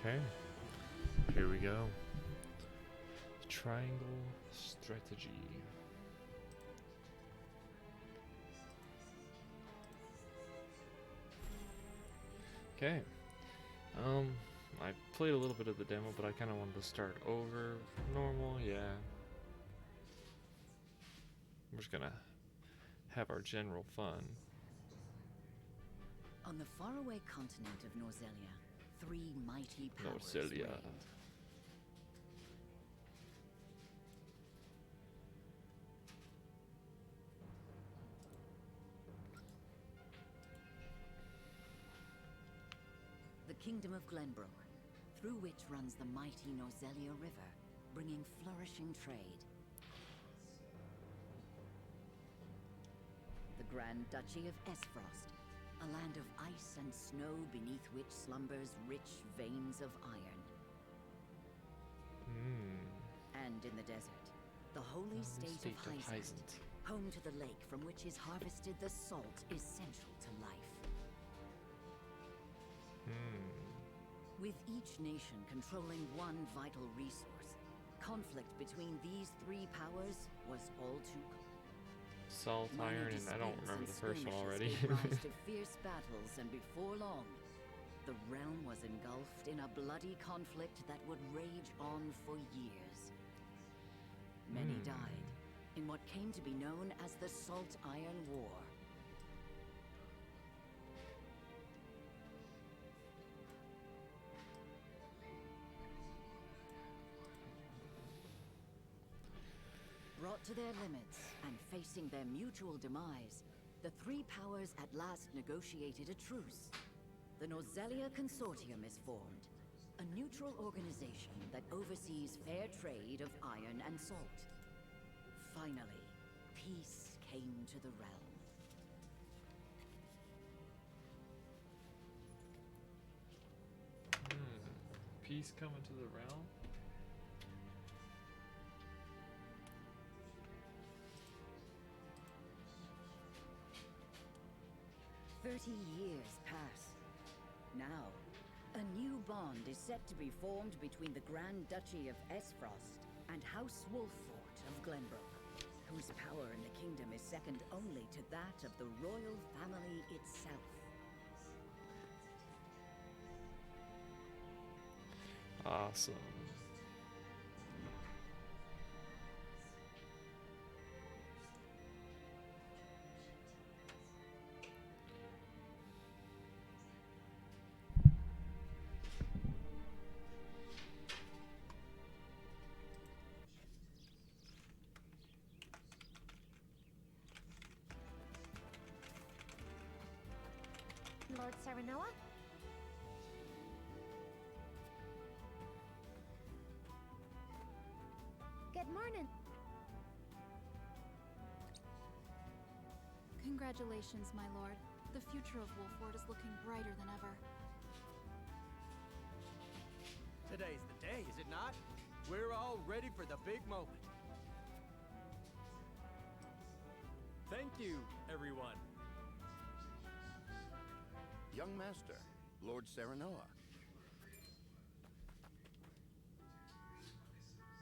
Okay, here we go. Triangle strategy. Okay. I played a little bit of the demo, but I kind of wanted to start over. Normal, yeah. We're just gonna have our general fun. On the faraway continent of Norzelia, three mighty powers Norzelia. reigned. The Kingdom of Glenbrook, through which runs the mighty Norzelia River, bringing flourishing trade. The Grand Duchy of Esfrost, a land of ice and snow beneath which slumbers rich veins of iron. And in the desert, the holy state of Hyzant, home to the lake from which is harvested the salt essential to life. With each nation controlling one vital resource, conflict between these three powers was all too common. Salt, iron, and I don't remember the first one already. Gave rise to fierce battles, and before long, the realm was engulfed in a bloody conflict that would rage on for years. Many died in what came to be known as the Salt Iron War. Brought to their limits and facing their mutual demise, the three powers at last negotiated a truce. The Norzelia Consortium is formed, a neutral organization that oversees fair trade of iron and salt. Finally, peace came to the realm. Peace coming to the realm? 30 years pass. Now, a new bond is set to be formed between the Grand Duchy of Esfrost and House Wolffort of Glenbrook, whose power in the kingdom is second only to that of the royal family itself. Awesome. Lord Serenoa? Good morning. Congratulations, my lord. The future of Wolffort is looking brighter than ever. Today's the day, is it not? We're all ready for the big moment. Thank you, everyone. Young Master, Lord Serenoa.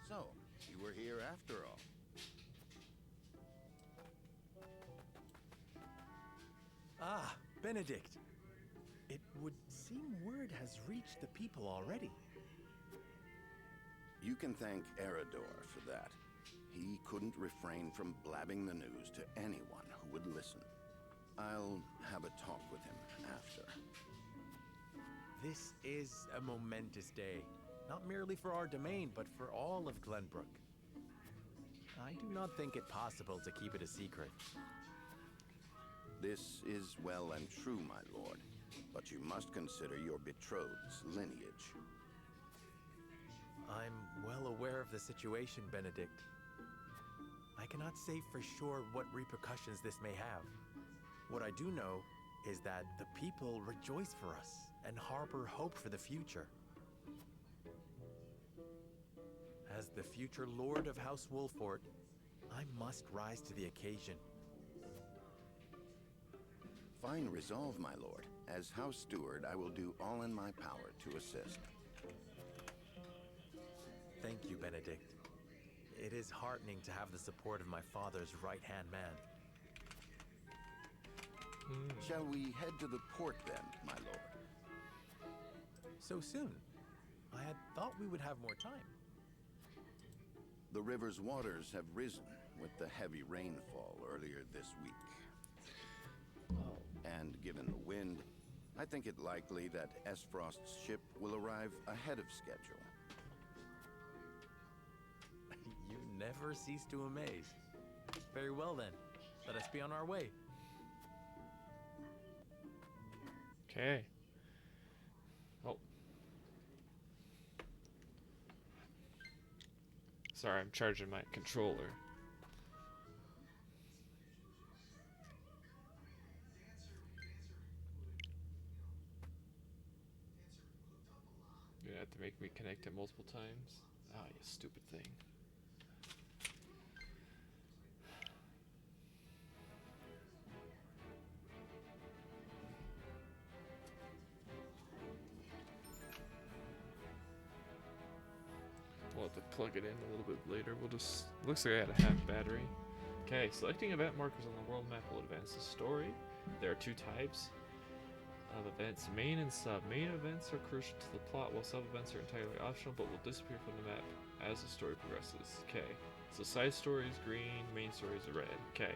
So, you were here after all. Ah, Benedict. It would seem word has reached the people already. You can thank Eredor for that. He couldn't refrain from blabbing the news to anyone who would listen. I'll have a talk with him after. This is a momentous day, not merely for our domain, but for all of Glenbrook. I do not think it possible to keep it a secret. This is well and true, my lord, but you must consider your betrothed's lineage. I'm well aware of the situation, Benedict. I cannot say for sure what repercussions this may have. What I do know is that the people rejoice for us and harbor hope for the future. As the future Lord of House Wolffort, I must rise to the occasion. Fine resolve, my lord. As House Steward, I will do all in my power to assist. Thank you, Benedict. It is heartening to have the support of my father's right-hand man. Shall we head to the port then, my lord? So soon? I had thought we would have more time. The river's waters have risen with the heavy rainfall earlier this week. And given the wind, I think it likely that Esfrost's ship will arrive ahead of schedule. You never cease to amaze. Very well then. Let us be on our way. Okay. Oh. Sorry, I'm charging my controller. You're gonna have to make me connect it multiple times. Ah, you stupid thing. We'll have to plug it in a little bit later. We'll just... Looks like I had a half battery. Okay, selecting event markers on the world map will advance the story. There are two types of events, main and sub. Main events are crucial to the plot, while sub events are entirely optional but will disappear from the map as the story progresses. Okay, so side story is green, main story is red. Okay.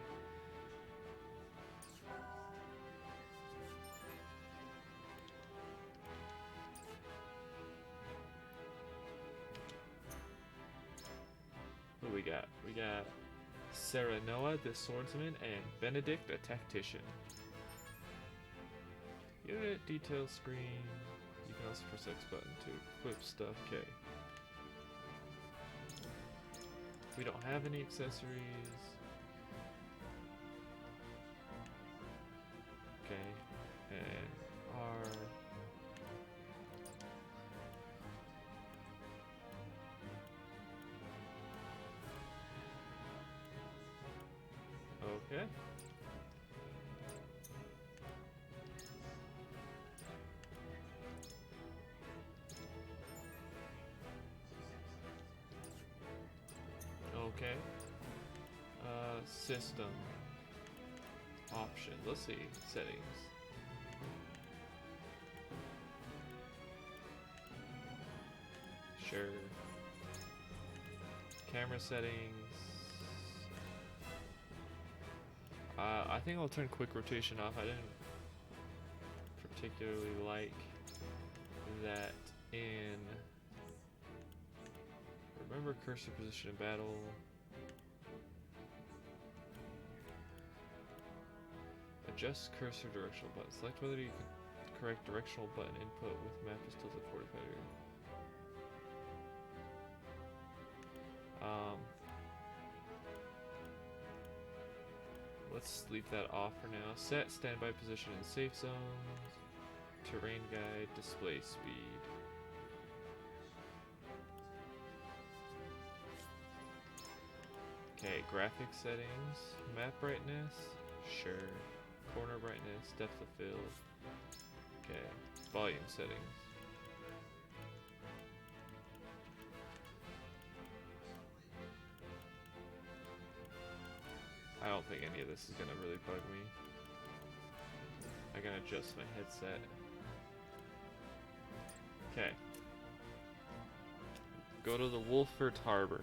What do we got? We got Serenoa, the swordsman, and Benedict, a tactician. Unit detail screen. You can also press X button to equip stuff. Okay. We don't have any accessories. Okay. And our... Okay. Okay. System. Options. Let's see. Settings. Sure. Camera settings. I think I'll turn quick rotation off. I didn't particularly like that in... Remember cursor position in battle. Adjust cursor directional button. Select whether you can correct directional button input with map is tilted 45 degrees. Let's leave that off for now. Set standby position in safe zones. Terrain guide, display speed. Okay, graphic settings. Map brightness. Sure. Corner brightness, depth of field. Okay, volume settings. I don't think any of this is gonna really bug me. I can adjust my headset. Okay. Go to the Wolford Harbor.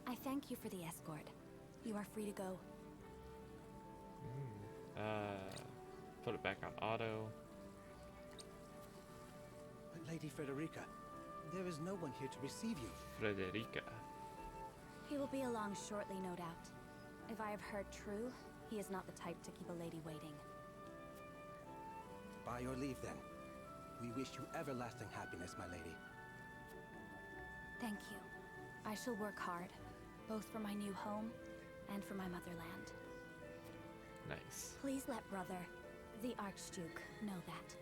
I thank you for the escort. You are free to go. Put it back on auto. Lady Frederica, there is no one here to receive you. Frederica. He will be along shortly, no doubt. If I have heard true, he is not the type to keep a lady waiting. By your leave, then. We wish you everlasting happiness, my lady. Thank you. I shall work hard, both for my new home and for my motherland. Nice. Please let brother, the Archduke, know that.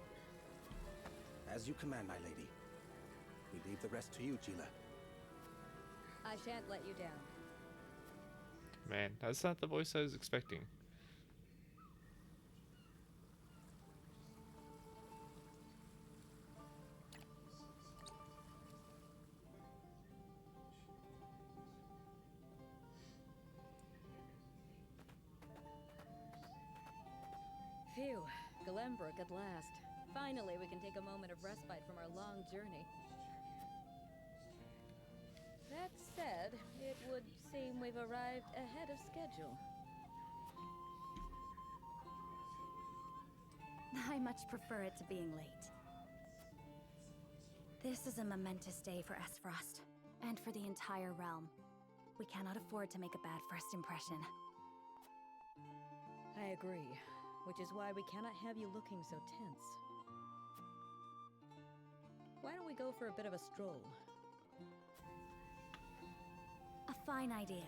As you command, my lady. We leave the rest to you, Gila. I shan't let you down. Man, that's not the voice I was expecting. Phew, Glenbrook at last. Finally, we can take a moment of respite from our long journey. That said, it would seem we've arrived ahead of schedule. I much prefer it to being late. This is a momentous day for Esfrost, and for the entire realm. We cannot afford to make a bad first impression. I agree, which is why we cannot have you looking so tense. Why don't we go for a bit of a stroll? A fine idea.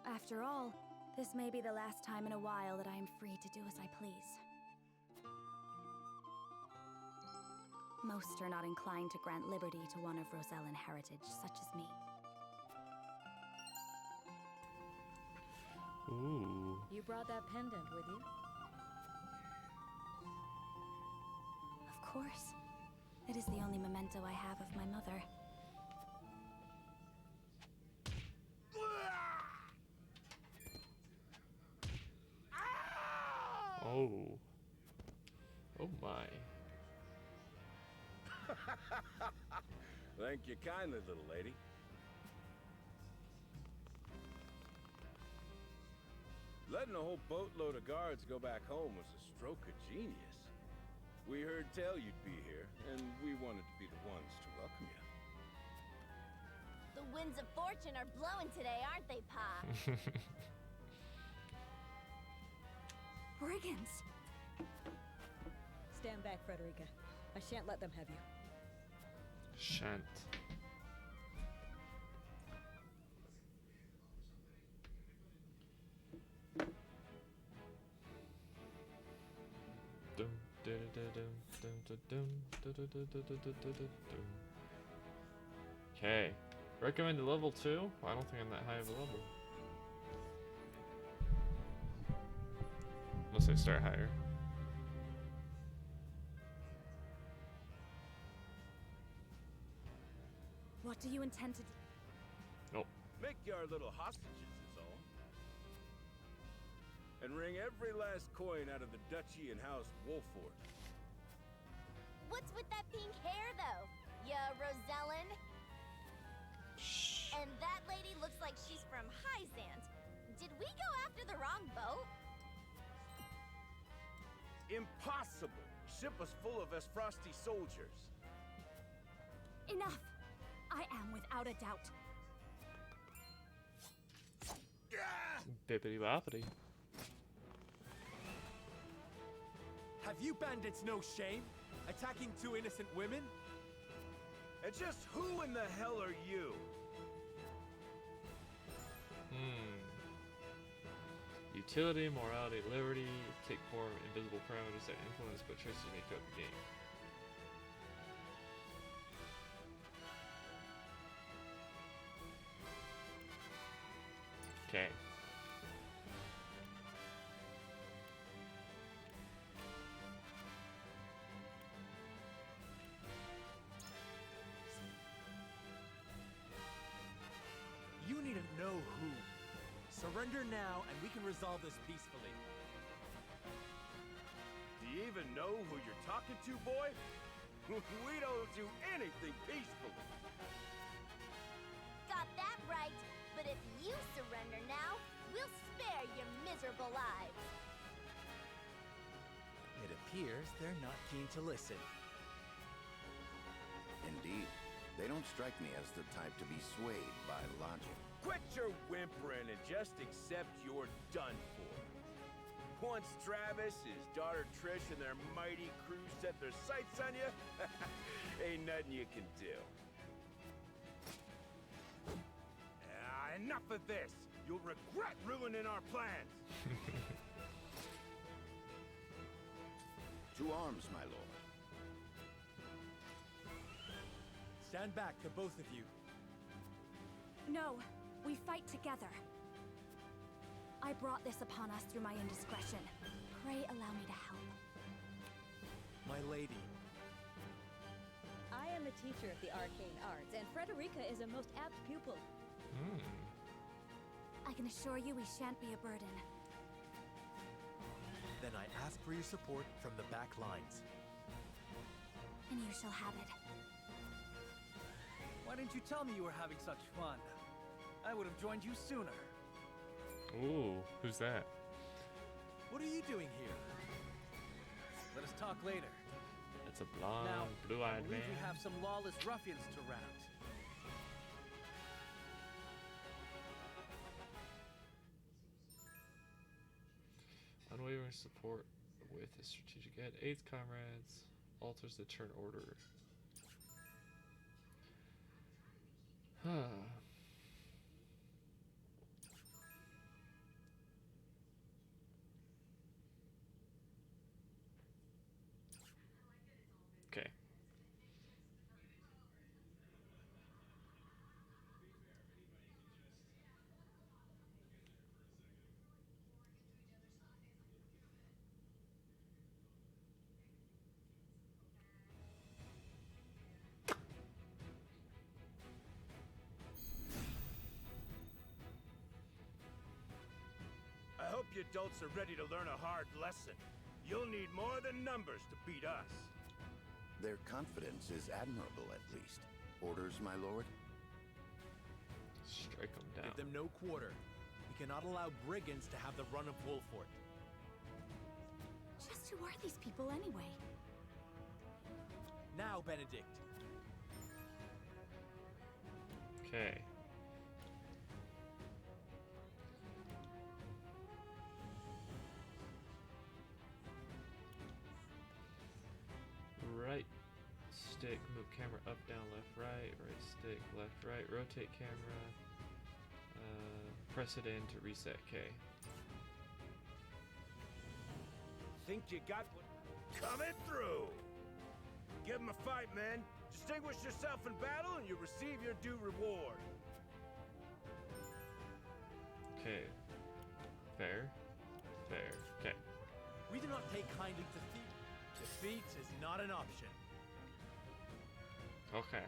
After all, this may be the last time in a while that I am free to do as I please. Most are not inclined to grant liberty to one of Rosellan heritage, such as me. Ooh. You brought that pendant with you? Of course. It is the only memento I have of my mother. Oh. Oh my. Thank you kindly, little lady. Letting a whole boatload of guards go back home was a stroke of genius. We heard tell you'd be here, and we wanted to be the ones to welcome you. The winds of fortune are blowing today, aren't they, Pa? Brigands! Stand back, Frederica. I shan't let them have you. Shan't. Okay. Recommended level 2? I don't think I'm that high of a level. Unless I start higher. What do you intend to do? Nope. Make you our little hostages, is all. And wring every last coin out of the duchy and House Wolford. What's with that pink hair, though? Ya Rosellan? Shh. And that lady looks like she's from Hyzant. Did we go after the wrong boat? Impossible! Ship was full of Esfrosti soldiers. Enough! I am without a doubt. Bippity boppity. Have you bandits no shame? Attacking two innocent women? And just who in the hell are you? Utility, morality, liberty, take four invisible parameters that influence but choose to make up the game. Okay. You needn't know who. Surrender now, and we can resolve this peacefully. Do you even know who you're talking to, boy? We don't do anything peacefully. Got that right. But if you surrender now, we'll spare your miserable lives. It appears they're not keen to listen. Indeed. They don't strike me as the type to be swayed by logic. Quit your whimpering and just accept you're done for. Once Travis, his daughter Trish, and their mighty crew set their sights on you, ain't nothing you can do. Enough of this! You'll regret ruining our plans! To arms, my lord. Stand back, the both of you. No, we fight together. I brought this upon us through my indiscretion. Pray allow me to help. My lady. I am a teacher of the arcane arts, and Frederica is a most apt pupil. I can assure you we shan't be a burden. Then I ask for your support from the back lines. And you shall have it. Why didn't you tell me you were having such fun? I would have joined you sooner. Ooh, who's that? What are you doing here? Let us talk later. It's a blonde, Now, I blue-eyed believe man. we have some lawless ruffians to rout. Unwavering support with his strategic ed. Aids comrades. Alters the turn order. Okay. I hope you adults are ready to learn a hard lesson. You'll need more than numbers to beat us. Their confidence is admirable, at least. Orders, my lord? Strike them down. Give them no quarter. We cannot allow brigands to have the run of Wolfort. Just who are these people anyway? Now, Benedict. Okay. Right stick, move camera up, down, left, right. Right stick, left, right. Rotate camera. Press it in to reset K. Think you got what coming through? Give 'em a fight, man. Distinguish yourself in battle and you receive your due reward. Okay. Fair. Fair. Okay. We do not take kindly to defeat. Defeat is not an option. Okay.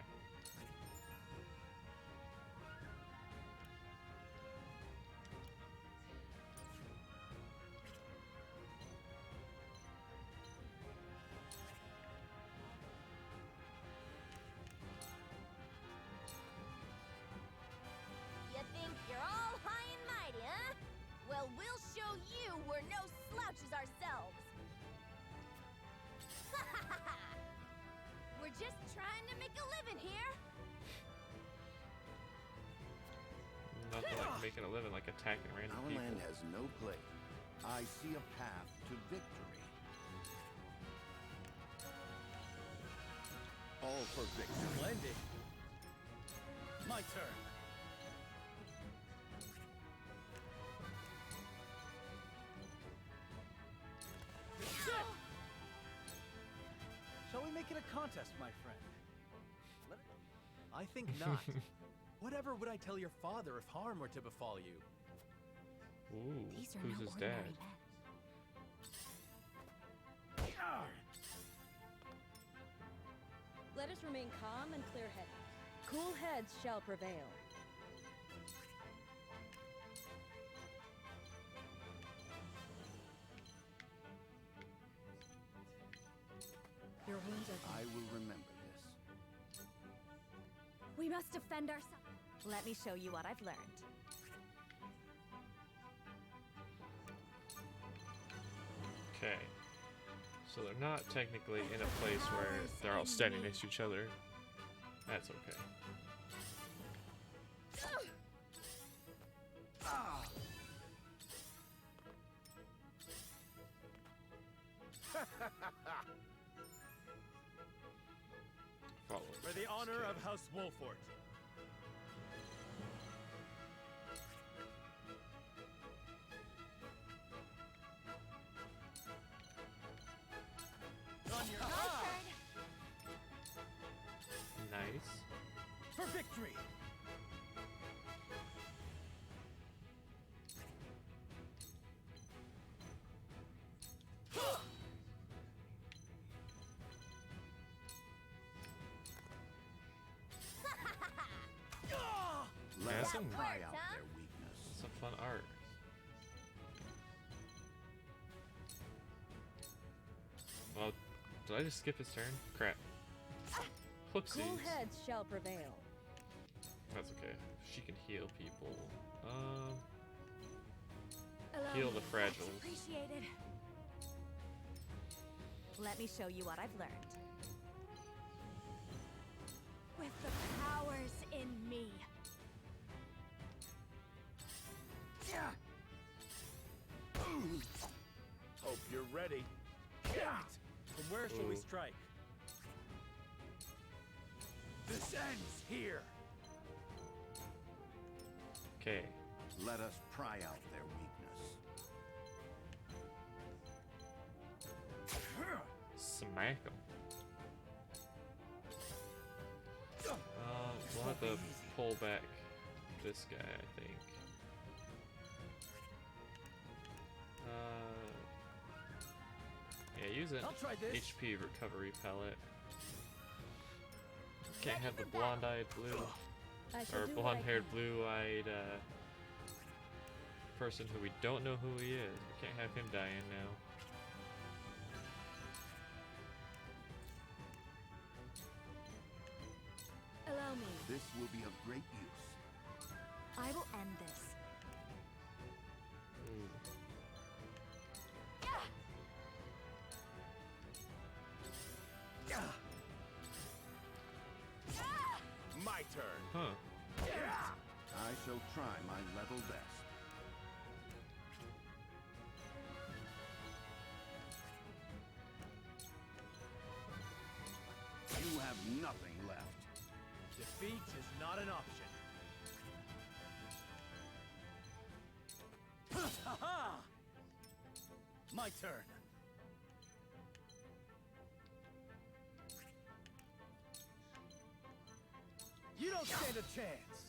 You think you're all high and mighty, huh? Well, we'll show you we're no slouches ourselves. We're just trying to make a living here. Nothing like making a living, like attacking random Our people. land has no plague. I see a path to victory. All for victory. Splendid. My turn. Shall we make it a contest, my friend? I think not. Whatever would I tell your father if harm were to befall you? Ooh, These are who's no his ordinary dad? men. Let us remain calm and clear-headed. Cool heads shall prevail. Your wounds are... I will remember this. We must defend ourselves. Let me show you what I've learned. Okay. So they're not technically in a place where they're all standing next to each other. That's okay. Follow. For the honor of House Wolfort. My turn. Nice. some Pry out their weakness. some fun art. Well, did I just skip his turn? Crap. Whoopsies. Cool heads shall prevail. That's okay. She can heal people. Allow Heal me. the fragiles. Appreciated. Let me show you what I've learned. With the powers in me. Hope you're ready. From where shall we Ooh. strike? This ends here. Okay. Let us pry out their weakness. Smack him. We'll have to pull back this guy, I think. Yeah, use an I'll try this. HP recovery pellet. Can't have the blonde-eyed blue, I shall or do what I blonde-haired, can. blue-eyed person who we don't know who he is. We can't have him dying now. Allow me. This will be of great use. I will end this. Ooh. My turn. Huh. I shall try my level best. You have nothing left. Defeat is not an option. Ha ha! My turn. You don't stand a chance.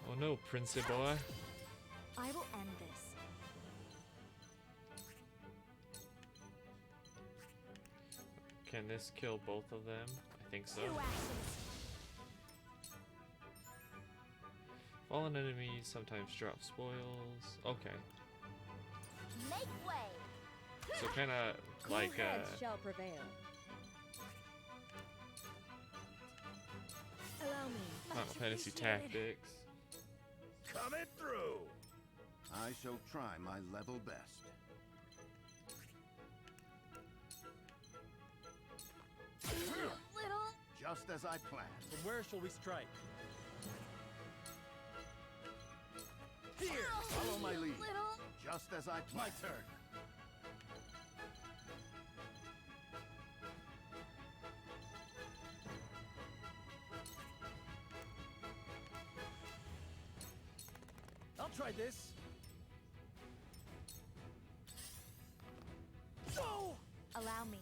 Oh no, Princey boy. I will end this. Can this kill both of them? I think so. To ashes. Fallen enemies sometimes drop spoils. Okay. Make way. So kinda Cool like heads shall prevail. Allow me. Final Much Fantasy appreciated. Tactics. Coming through. I shall try my level best. Little. Just as I planned. From where shall we strike? Here! Follow my lead. Little. Just as I My planned. turn. I'll try this. Go! Allow me.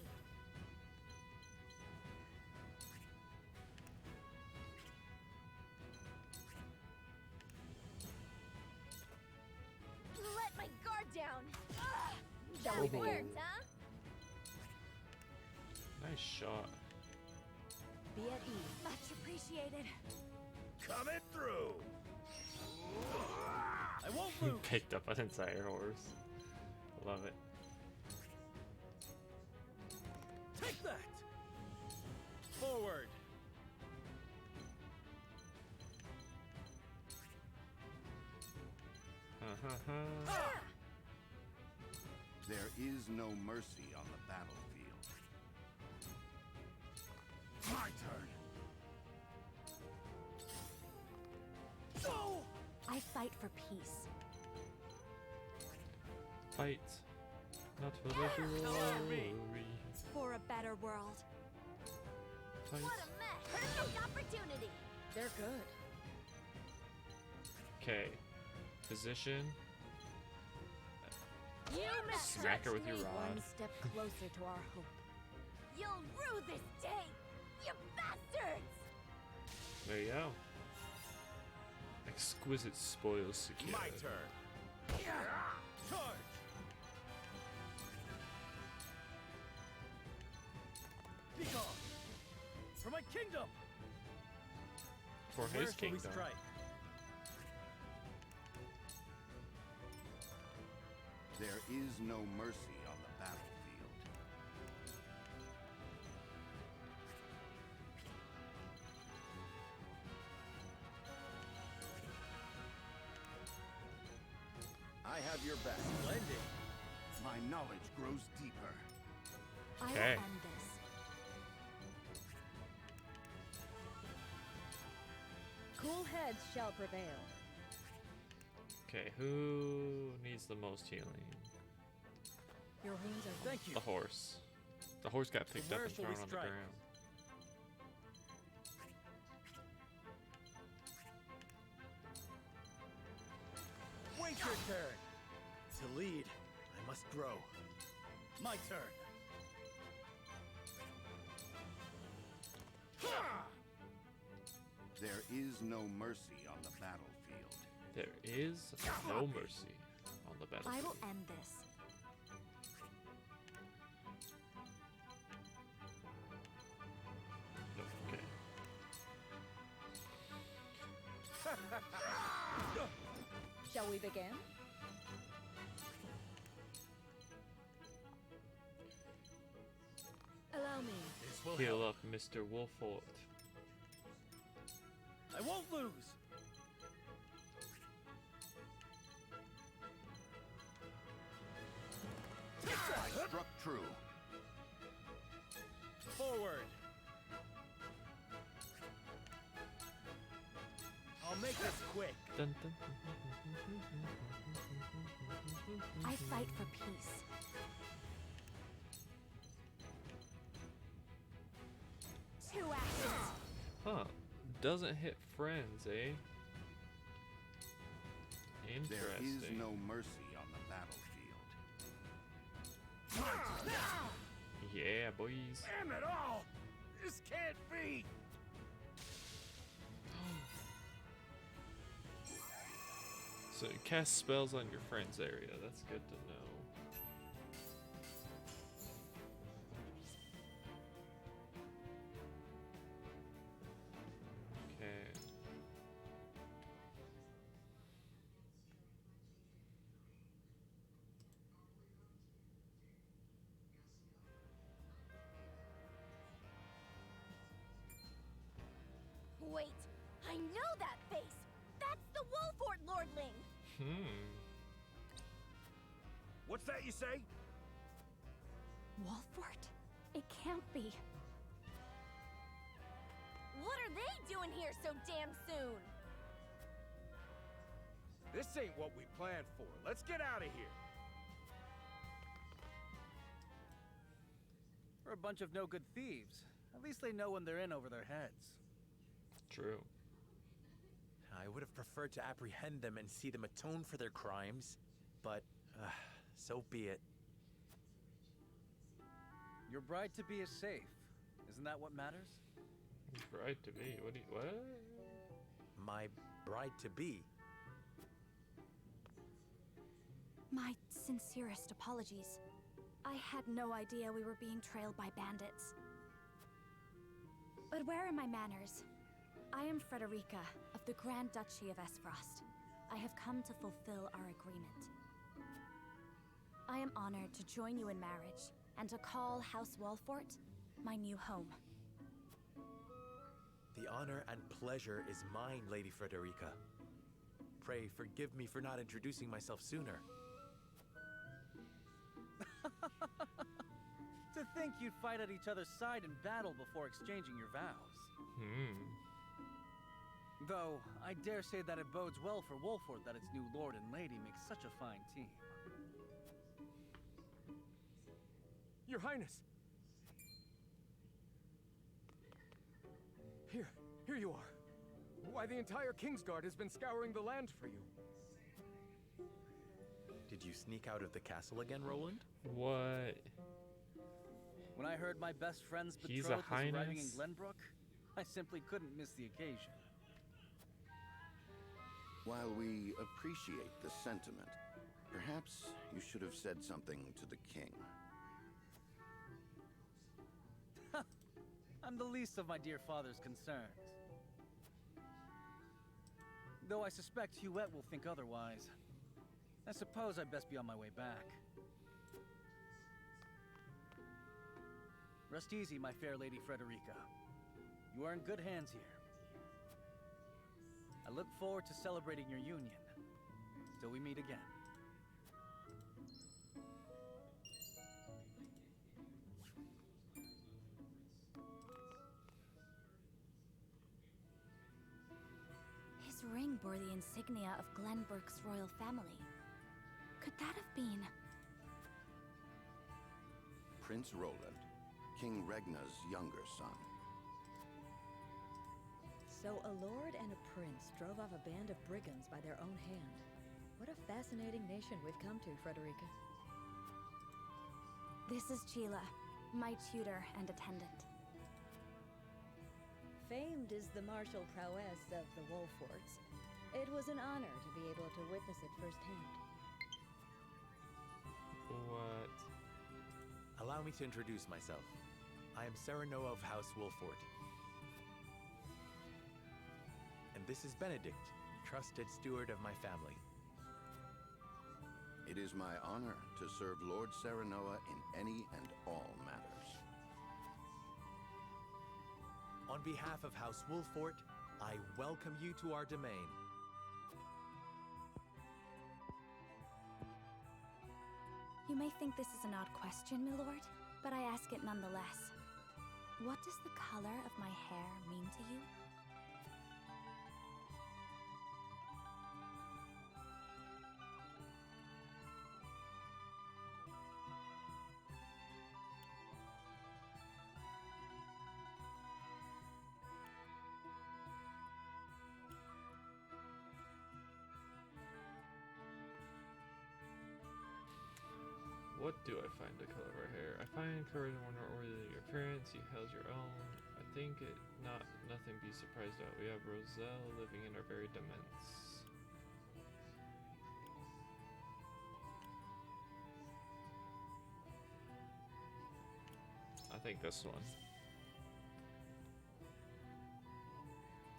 Let my guard down. Ugh, Shall we that begin? worked, huh? Nice shot. Be at ease. Much appreciated. Coming through. I won't lose. Picked up an entire horse. Love it. Take that! Forward! There is no mercy on the battlefield. My turn. Go! I fight for peace. Fight. Not for the glory. For a better world. Fight. What a mess. Perfect opportunity. They're good. Okay. Position. You Smack her with your misjudged me. rod. One step closer to our hope. You'll rue this day, you bastards! There you go. Exquisite spoils secured. My turn. Charge! kingdom! For Where his shall we kingdom. strike? There is no mercy on the battlefield. I have your back. Splendid. My knowledge grows deeper. I will Okay. end this. Cool heads shall prevail. Okay, who needs the most healing? Your wounds are Thank you. The horse. The horse got picked up Where and shall thrown we on the strike? ground. Wait your turn. To lead, I must grow. My turn. There is no mercy on the battlefield. There is no mercy on the battlefield. I will end this. Okay. Shall we begin? Allow me. This will Heal help. up, Mr. Wolfort. I won't lose. I struck true. Forward. I'll make this quick. Dun, dun, I fight for peace. Two actions. Huh. Doesn't hit friends, eh? There Interesting. is no mercy on the battlefield. Yeah, boys. Damn it all! This can't be! So it casts spells on your friend's area. That's good to know. Okay. Wait, I know that face! That's the Wolfort Lordling! What's that you say? Wolfort? It can't be. What are they doing here so damn soon? This ain't what we planned for. Let's get out of here. We're a bunch of no good thieves. At least they know when they're in over their heads. True. I would have preferred to apprehend them and see them atone for their crimes, but so be it. Your bride-to-be is safe. Isn't that what matters? Right to be. What do you, what? My bride-to-be. My sincerest apologies. I had no idea we were being trailed by bandits. But where are my manners? I am Frederica of the Grand Duchy of Esfrost. I have come to fulfill our agreement. I am honored to join you in marriage and to call House Wolfort my new home. The honor and pleasure is mine, Lady Frederica. Pray forgive me for not introducing myself sooner. To think you'd fight at each other's side in battle before exchanging your vows. Though, I dare say that it bodes well for Wolfort that its new lord and lady makes such a fine team. Your Highness! Here you are. Why, the entire Kingsguard has been scouring the land for you. Did you sneak out of the castle again, Roland? What? When I heard my best friend's He's a betrothed was arriving in highness? Glenbrook, I simply couldn't miss the occasion. While we appreciate the sentiment, perhaps you should have said something to the king. I'm the least of my dear father's concerns. Though I suspect Huette will think otherwise. I suppose I'd best be on my way back. Rest easy, my fair Lady Frederica. You are in good hands here. I look forward to celebrating your union, till we meet again. His ring bore the insignia of Glenbrook's royal family. Could that have been... Prince Roland, King Regna's younger son. So a lord and a prince drove off a band of brigands by their own hand. What a fascinating nation we've come to, Frederica. This is Sheila, my tutor and attendant. Famed is the martial prowess of the Wolforts. It was an honor to be able to witness it firsthand. What? Allow me to introduce myself. I am Serenoa of House Wolfort. And this is Benedict, trusted steward of my family. It is my honor to serve Lord Serenoa in any and all matters. On behalf of House Wolfort, I welcome you to our domain. You may think this is an odd question, my lord, but I ask it nonetheless. What does the color of my hair mean to you? What do I find the color of her hair? I find courage more noteworthy than your appearance. You held your own. I think it nothing be surprised about. We have Roselle living in our very demesne. I think this one.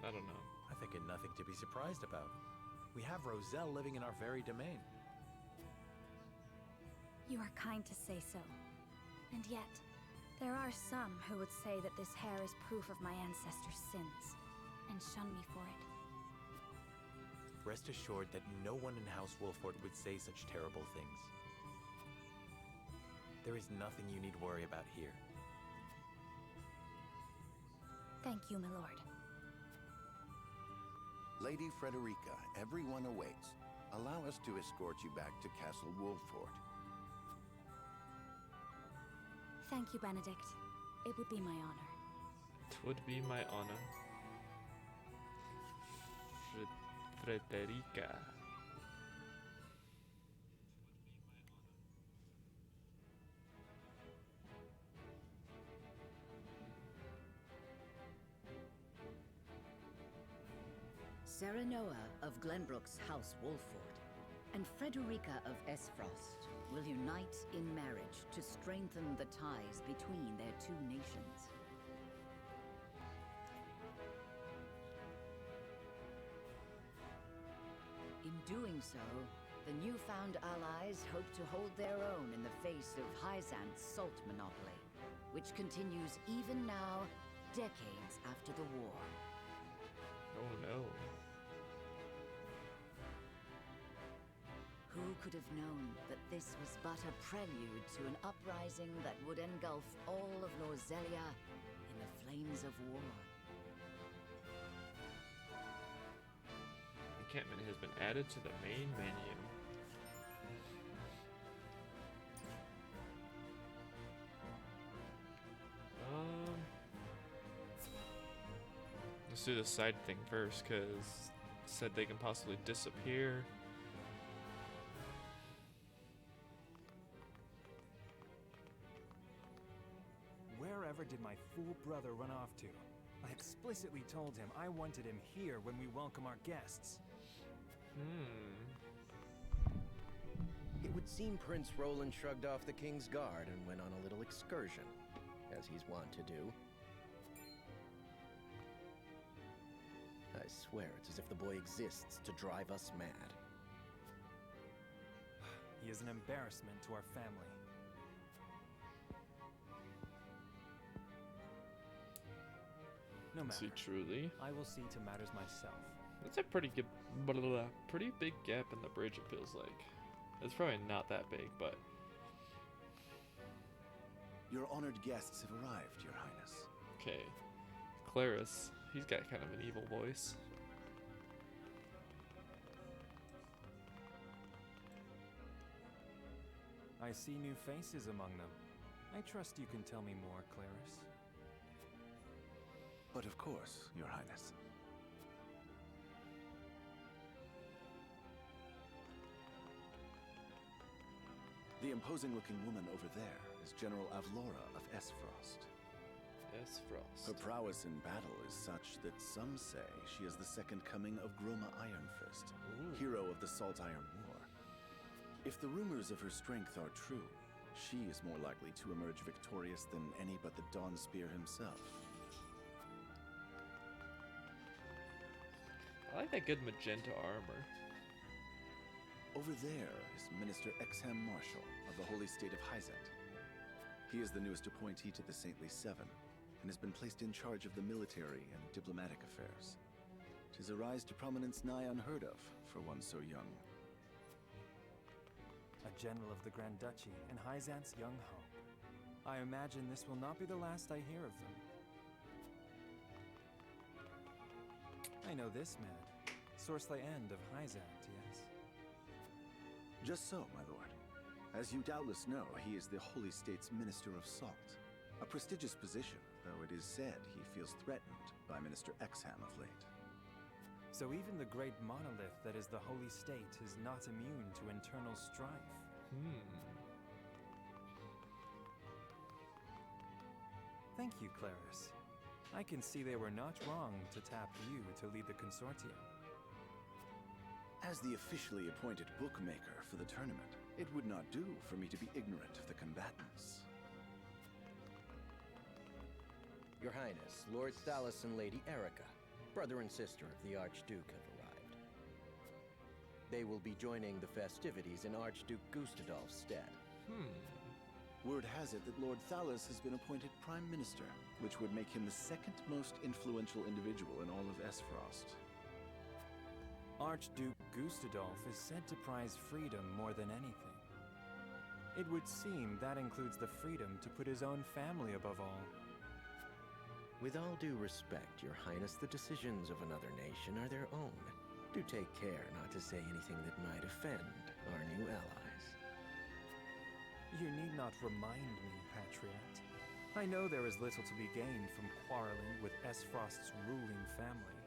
I don't know. I think it nothing to be surprised about. We have Roselle living in our very domain. You are kind to say so. And yet, there are some who would say that this hair is proof of my ancestors' sins, and shun me for it. Rest assured that no one in House Wolfort would say such terrible things. There is nothing you need worry about here. Thank you, my lord. Lady Frederica, everyone awaits. Allow us to escort you back to Castle Wolfort. Thank you, Benedict. It would be my honor. It would be my honor. Frederica. Serenoa of Glenbrook's House Wolfort and Frederica of Esfrost will unite in marriage to strengthen the ties between their two nations. In doing so, the newfound allies hope to hold their own in the face of Hyzant's salt monopoly, which continues even now, decades after the war. Oh no. Who could have known that this was but a prelude to an uprising that would engulf all of Norzelia in the flames of war? Encampment has been added to the main menu. Let's do the side thing first, because said they can possibly disappear. Wherever did my fool brother run off to? I explicitly told him I wanted him here when we welcome our guests. It would seem Prince Roland shrugged off the King's Guard and went on a little excursion, as he's wont to do. swear it's as if the boy exists to drive us mad. He is an embarrassment to our family. No Is he matter. truly? I will see to matters myself. That's a pretty good, pretty big gap in the bridge. It feels like. It's probably not that big, but Your honored guests have arrived, Your Highness. okay. Claris, he's got kind of an evil voice. I see new faces among them. I trust you can tell me more, Claris. But of course, Your Highness. The imposing-looking woman over there is General Avlora of Esfrost. Esfrost. Her prowess in battle is such that some say she is the second coming of Groma Ironfist, hero of the Salt Iron War. If the rumors of her strength are true, she is more likely to emerge victorious than any but the Dawnspear himself. I like that good magenta armor. Over there is Minister Exham Marshall of the Holy State of Hyzet. He is the newest appointee to the Saintly Seven, and has been placed in charge of the military and diplomatic affairs. 'Tis a rise to prominence nigh unheard of for one so young. A general of the Grand Duchy and Hyzant's young hope. I imagine this will not be the last I hear of them. I know this man. Soursley End of Hyzant, yes. Just so, my lord. As you doubtless know, he is the Holy State's Minister of Salt. A prestigious position, though it is said he feels threatened by Minister Exham of late. So even the great monolith that is the Holy State is not immune to internal strife. Thank you, Claris. I can see they were not wrong to tap you to lead the consortium. As the officially appointed bookmaker for the tournament, it would not do for me to be ignorant of the combatants. Your Highness, Lord Thalas and Lady Erica, brother and sister of the Archduke, have arrived. They will be joining the festivities in Archduke Gustadolf's stead. Word has it that Lord Thalas has been appointed Prime Minister, which would make him the second most influential individual in all of Esfrost. Archduke Gustadolf is said to prize freedom more than anything. It would seem that includes the freedom to put his own family above all. With all due respect, Your Highness, the decisions of another nation are their own. Do take care not to say anything that might offend our new allies. You need not remind me, Patriot. I know there is little to be gained from quarreling with Esfrost's ruling family.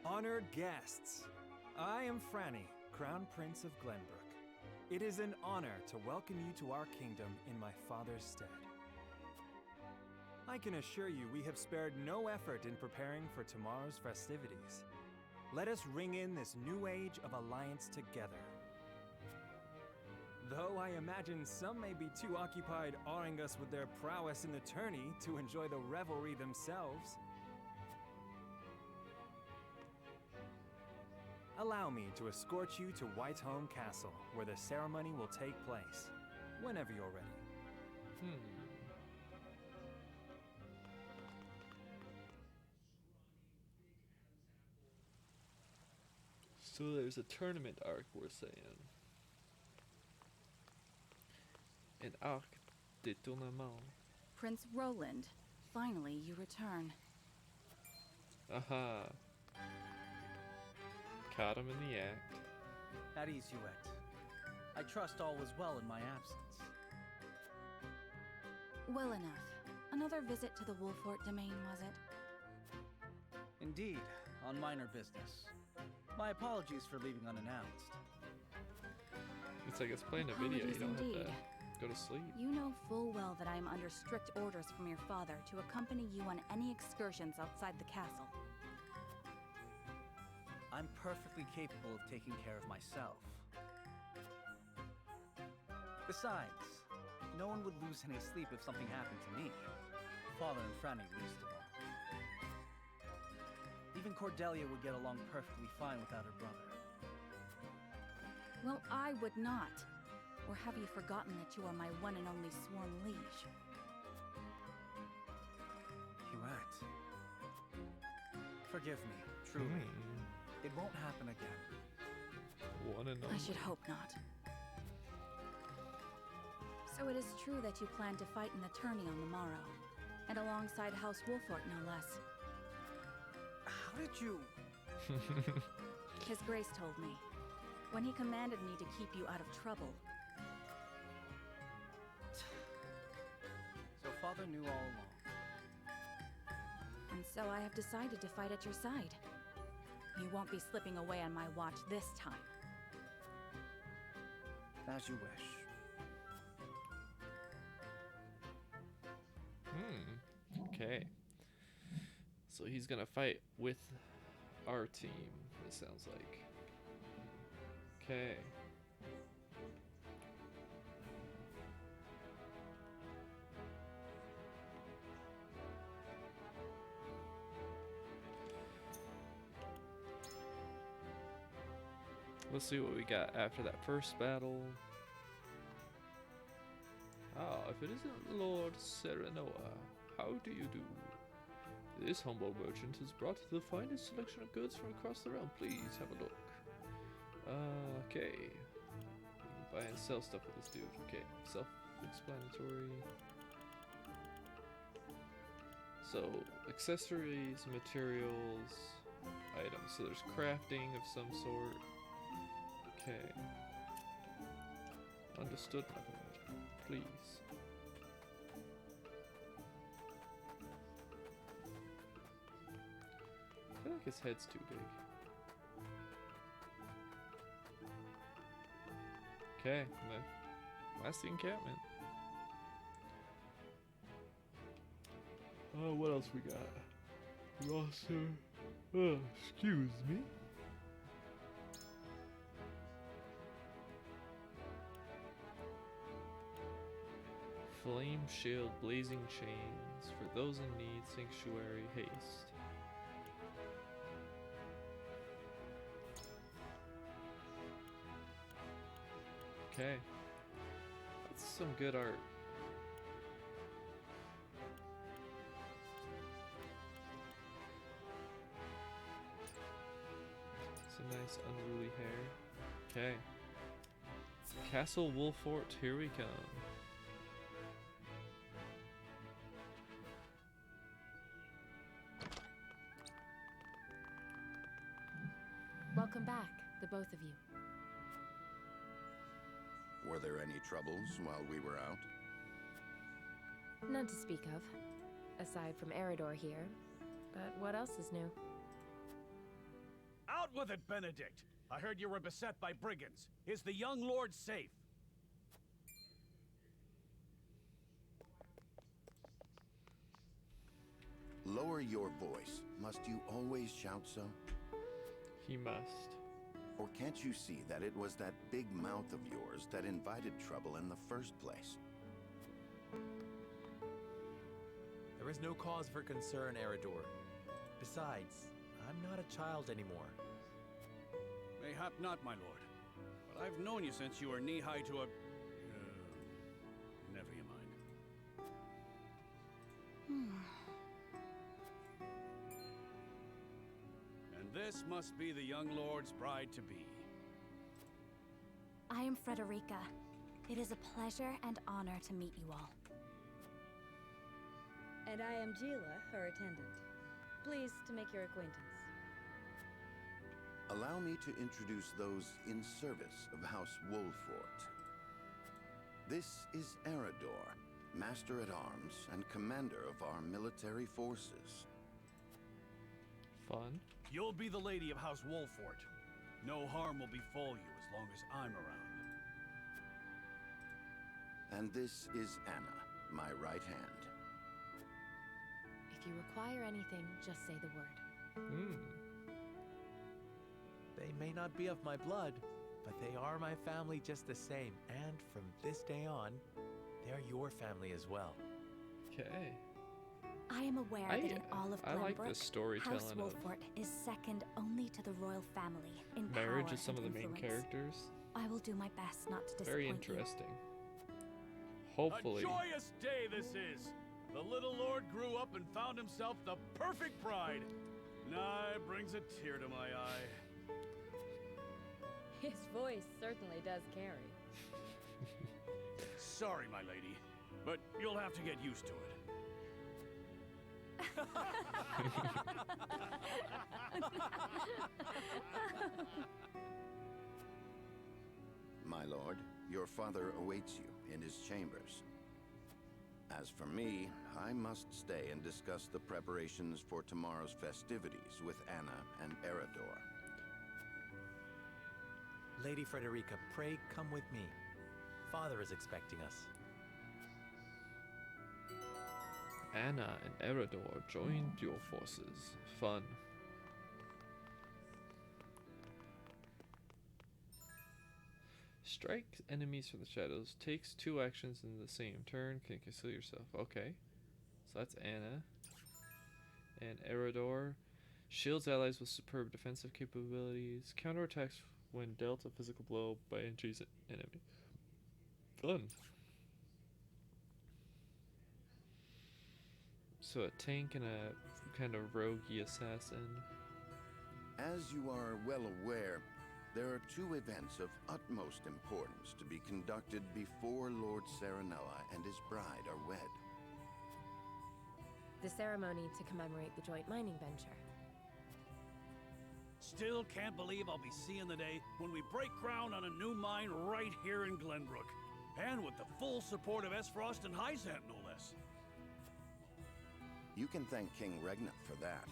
Honored guests, I am Franny, Crown Prince of Glenbrook. It is an honor to welcome you to our kingdom in my father's stead. I can assure you we have spared no effort in preparing for tomorrow's festivities. Let us ring in this new age of alliance together. Though I imagine some may be too occupied awing us with their prowess in the tourney to enjoy the revelry themselves. Allow me to escort you to Whiteholm Castle, where the ceremony will take place, whenever you're ready. So there's a tournament arc, we're saying. An arc de tournament. Prince Roland, finally you return. Aha. Caught him in the act. At ease, Huet. I trust all was well in my absence. Well enough. Another visit to the Wolfort domain, was it? Indeed, on minor business. My apologies for leaving unannounced. It's like it's playing a video, you Apologies don't indeed. have go to sleep. You know full well that I am under strict orders from your father to accompany you on any excursions outside the castle. I'm perfectly capable of taking care of myself. Besides, no one would lose any sleep if something happened to me. Father and Franny least of all. Even Cordelia would get along perfectly fine without her brother. Well, I would not. Or have you forgotten that you are my one and only sworn liege? Huette. Forgive me, truly. It won't happen again. One and I only. should hope not. So it is true that you plan to fight in the tourney on the morrow, and alongside House Wolfort, no less. How did you... His Grace told me, when he commanded me to keep you out of trouble. So Father knew all along. And so I have decided to fight at your side. You won't be slipping away on my watch this time. As you wish. Okay. So he's gonna fight with our team, it sounds like. Okay. Let's see what we got after that first battle. Ah, if it isn't Lord Serenoa, how do you do? This humble merchant has brought the finest selection of goods from across the realm. Please have a look. Okay. We can buy and sell stuff with this dude. Okay, self-explanatory. So, accessories, materials, items. So there's crafting of some sort. Okay. Understood, my lord. Please. I feel like his head's too big. Okay, that's the encampment. Oh, what else we got? Roster. Oh, excuse me. Flame shield, blazing chains. For those in need, sanctuary, haste. Okay. That's some good art. Some nice unruly hair. Okay. Castle Wolfort, here we come. Welcome back, the both of you. Were there any troubles while we were out? None to speak of, aside from Eridor here. But what else is new? Out with it, Benedict! I heard you were beset by brigands. Is the young lord safe? Lower your voice. Must you always shout so? He must. Or can't you see that it was that big mouth of yours that invited trouble in the first place? There is no cause for concern, Eridor. Besides, I'm not a child anymore. Mayhap not, my lord. But I've known you since you were knee-high to a... never you mind. And this must be the young lord's bride-to-be. I am Frederica. It is a pleasure and honor to meet you all. And I am Gila, her attendant. Pleased to make your acquaintance. Allow me to introduce those in service of House Wolfort. This is Eridor, Master-at-Arms and Commander of our military forces. Fun. You'll be the lady of House Wolfort. No harm will befall you as long as I'm around. and this is Anna, my right hand. If you require anything, just say the word. They may not be of my blood, but they are my family just the same. And from this day on, they're your family as well. Okay. I am aware that in all of I like Glenbrook, this storytelling House of Wolfort is second only to the royal family in marriage power of some of and the main influence. characters. I will do my best not to disappoint Very you. interesting. Hopefully. A joyous day this is! The little lord grew up and found himself the perfect bride. Nigh brings a tear to my eye. His voice certainly does carry. Sorry, my lady, but you'll have to get used to it. My lord, your father awaits you in his chambers. As for me, I must stay and discuss the preparations for tomorrow's festivities with Anna and Eredor. Lady Frederica, pray come with me. Father is expecting us. Anna and Eredor joined your forces. Fun. Strike enemies from the shadows. Takes 2 actions in the same turn. Can conceal yourself. Okay. So that's Anna. And Eredor. Shields allies with superb defensive capabilities. Counterattacks when dealt a physical blow by an adjacent enemy. Fun. So a tank and a kind of roguey assassin. As you are well aware, there are 2 events of utmost importance to be conducted before Lord Serenella and his bride are wed. The ceremony to commemorate the joint mining venture. Still can't believe I'll be seeing the day when we break ground on a new mine right here in Glenbrook. And with the full support of Esfrost and Hyzant, no less. You can thank King Regna for that.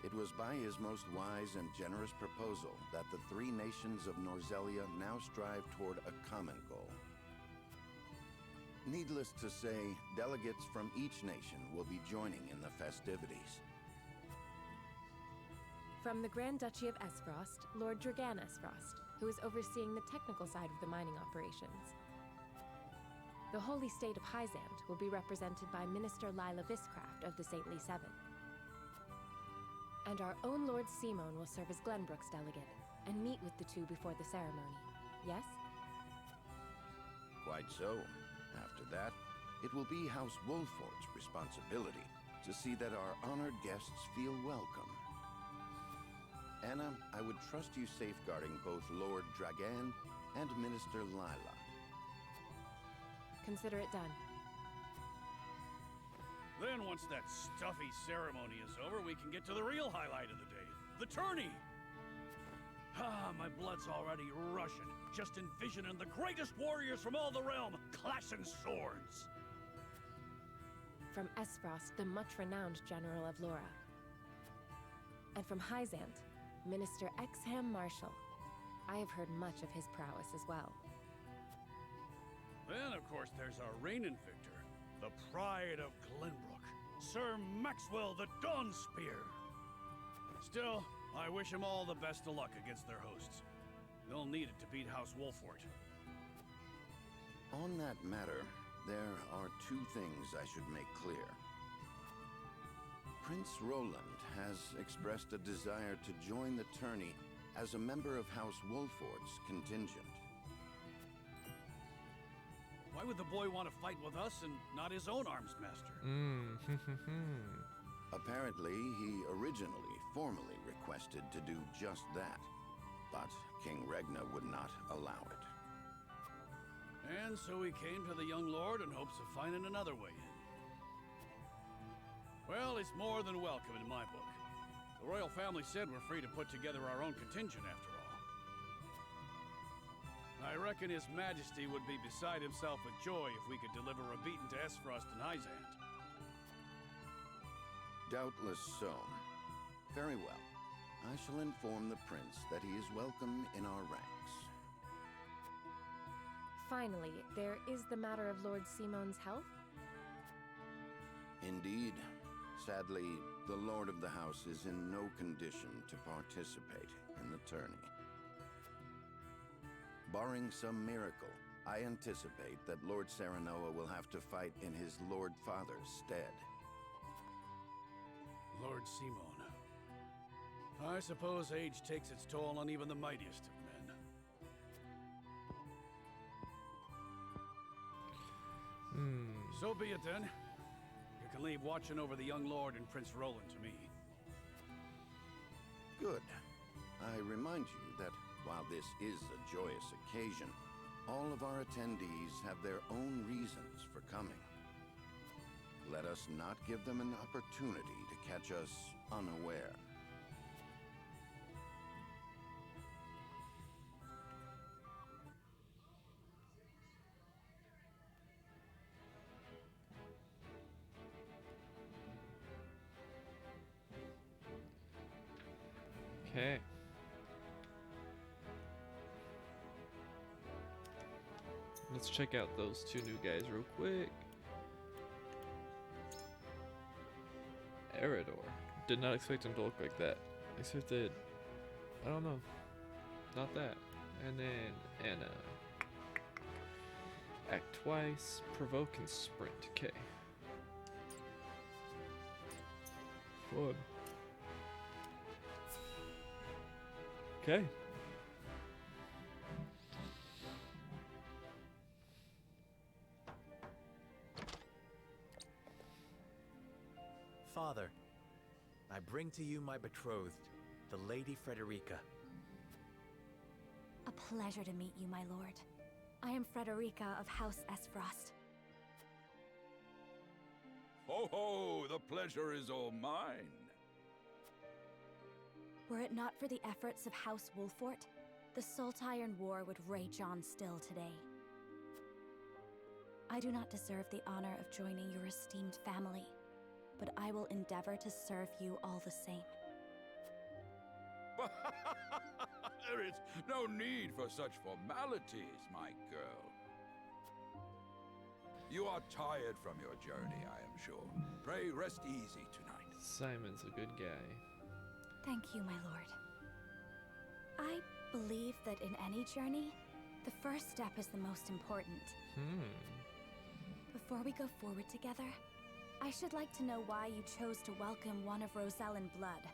It was by his most wise and generous proposal that the 3 nations of Norzelia now strive toward a common goal. Needless to say, delegates from each nation will be joining in the festivities. From the Grand Duchy of Esfrost, Lord Dragan Esfrost, who is overseeing the technical side of the mining operations. The Holy State of Hyzant will be represented by Minister Lila Viscraft of the Saintly Seven. And our own Lord Simon will serve as Glenbrook's delegate and meet with the 2 before the ceremony. Yes? Quite so. After that, it will be House Wolfort's responsibility to see that our honored guests feel welcome. Anna, I would trust you safeguarding both Lord Dragan and Minister Lila. Consider it done. Then once that stuffy ceremony is over, we can get to the real highlight of the day. The tourney! Ah, my blood's already rushing, just envisioning the greatest warriors from all the realm clashing swords. From Esfrost, the much-renowned General of Lora. And from Hyzant, Minister Exham Marshall. I have heard much of his prowess as well. Then, of course, there's our reigning victor, the pride of Glenbrook, Sir Maxwell the Dawnspear. Still, I wish him all the best of luck against their hosts. They'll need it to beat House Wolfort. On that matter, there are 2 things I should make clear. Prince Roland has expressed a desire to join the tourney as a member of House Wolfort's contingent. Why would the boy want to fight with us and not his own arms master? Apparently, he originally formally requested to do just that, but King Regna would not allow it. And so he came to the young lord in hopes of finding another way in. Well, it's more than welcome in my book. The royal family said we're free to put together our own contingent after all. I reckon His Majesty would be beside himself with joy if we could deliver a beating to Esfrost and Hyzant. Doubtless so. Very well. I shall inform the prince that he is welcome in our ranks. Finally, there is the matter of Lord Simon's health. Indeed. Sadly, the Lord of the House is in no condition to participate in the tourney. Barring some miracle, I anticipate that Lord Serenoa will have to fight in his Lord Father's stead. Lord Simon. I suppose age takes its toll on even the mightiest of men. So be it then. You can leave watching over the young lord and Prince Roland to me. Good. I remind you that while this is a joyous occasion, all of our attendees have their own reasons for coming. Let us not give them an opportunity to catch us unaware. Okay. Let's check out those two new guys real quick. Erador. Did not expect him to look like that. Expected, I don't know, not that. And then Anna. Act twice, provoke and sprint. Okay. Fun. Okay. Father, I bring to you my betrothed, the Lady Frederica. A pleasure to meet you, my lord. I am Frederica of House Esfrost. Ho ho! The pleasure is all mine. Were it not for the efforts of House Wolfort, the Saltiron War would rage on still today. I do not deserve the honor of joining your esteemed family, but I will endeavor to serve you all the same. There is no need for such formalities, my girl. You are tired from your journey, I am sure. Pray rest easy tonight. Simon's a good guy. Thank you, my lord. I believe that in any journey, the first step is the most important. Before we go forward together, I should like to know why you chose to welcome one of Rosellan blood,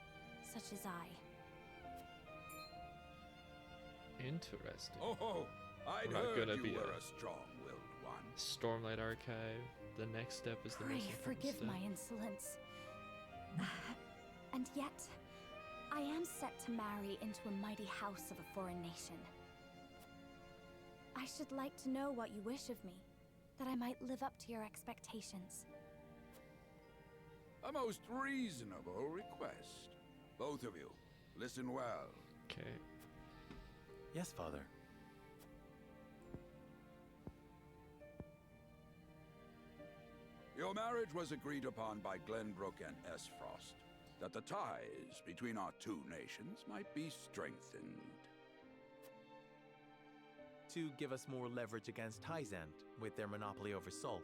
such as I. Interesting. Oh, I'd We're not heard gonna you be were a a strong-willed one. Stormlight Archive. The next step is the Pray most important forgive step. my insolence. And yet, I am set to marry into a mighty house of a foreign nation. I should like to know what you wish of me, that I might live up to your expectations. A most reasonable request. Both of you, listen well. Okay. Yes, Father. Your marriage was agreed upon by Glenbrook and Esfrost, that the ties between our two nations might be strengthened. To give us more leverage against Hyzant with their monopoly over salt.